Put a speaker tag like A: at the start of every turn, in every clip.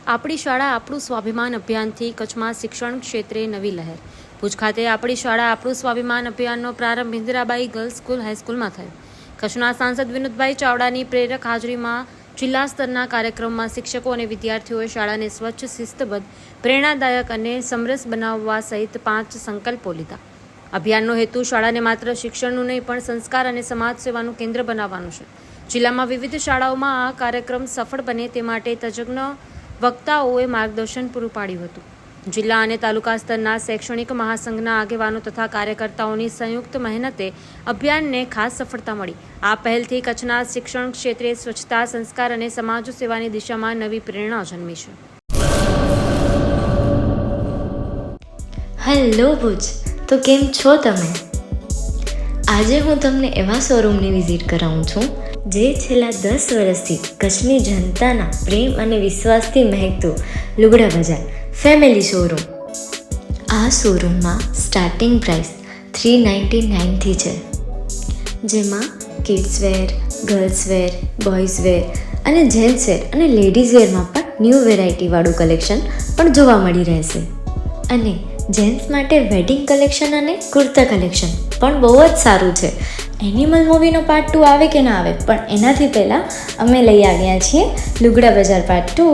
A: આપણી શાળા આપણું સ્વાભિમાન અભિયાનથી કચ્છમાં શિક્ષણ ક્ષેત્રે નવી લહેર. ભુજ ખાતે આપણી શાળા આપણું સ્વાભિમાન અભિયાનનો પ્રારંભ ઇન્દિરાબાઈ ગર્લ્સ સ્કૂલ હાઈસ્કૂલમાં થયો. કચ્છના સાંસદ વિનોદભાઈ ચાવડાની પ્રેરક હાજરીમાં જિલ્લા સ્તરના કાર્યક્રમમાં શિક્ષકો અને વિદ્યાર્થીઓએ શાળાને સ્વચ્છ, શિસ્તબદ્ધ, પ્રેરણાદાયક અને સમરસ બનાવવા સહિત 5 સંકલ્પો લીધા. અભિયાનનો હેતુ શાળાને માત્ર શિક્ષણનું નહીં પણ સંસ્કાર અને સમાજ સેવાનું કેન્દ્ર બનાવવાનું છે. જિલ્લામાં વિવિધ શાળાઓમાં આ કાર્યક્રમ સફળ બને તે માટે તજજ્ઞ વક્તાઓએ માર્ગદર્શન પૂરું પાડ્યું હતું. જિલ્લા અને તાલુકા સ્તરના શૈક્ષણિક મહાસંઘના આગેવાનો તથા કાર્યકર્તાઓની સંયુક્ત મહેનતે અભિયાનને ખાસ સફળતા મળી. આ પહેલથી કચ્છના શિક્ષણ ક્ષેત્રે સ્વચ્છતા, સંસ્કાર અને સમાજ સેવાની દિશામાં નવી પ્રેરણા જન્મી છે.
B: હેલો ભુજ, તો કેમ છો તમે? આજે હું તમને એવા શોરૂમની વિઝિટ કરાવું છું જે છેલ્લા 10 વર્ષથી કચ્છની જનતાના પ્રેમ અને વિશ્વાસથી મહેકતું લુગડા બજાર ફેમિલી શોરૂમ. આ શોરૂમમાં સ્ટાર્ટિંગ પ્રાઇસ 399થી છે, જેમાં kids wear, girls wear, boys wear અને જેન્ટ્સ વેર અને લેડીઝ વેરમાં પણ ન્યૂ વેરાયટીવાળું કલેક્શન પણ જોવા મળી રહેશે. અને જેન્ટ્સ માટે વેડિંગ કલેક્શન અને કુર્તા કલેક્શન પણ બહુ જ સારું છે. એનિમલ મૂવીનો પાર્ટ 2 આવે કે ના આવે, પણ એનાથી પહેલાં અમે લઈ આવ્યા છીએ લુગડા બજાર પાર્ટ 2,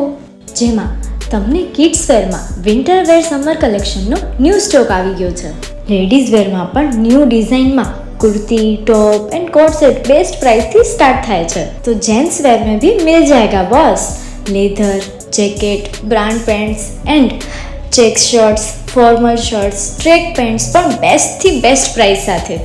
B: જેમાં તમને કિડ્સ વેરમાં વિન્ટર વેર સમર કલેક્શનનો ન્યૂ સ્ટોક આવી ગયો છે. લેડીઝ વેરમાં પણ ન્યૂ ડિઝાઇનમાં kurti, top and coat set best price थी स्टार्ट થાય છે. तो जेंट्स वेयर में भी मिल जाएगा boss. Leather, jacket, brand pants and check shirts, formal shirts, track pants પણ બેસ્ટથી બેસ્ટ પ્રાઇસ સાથે.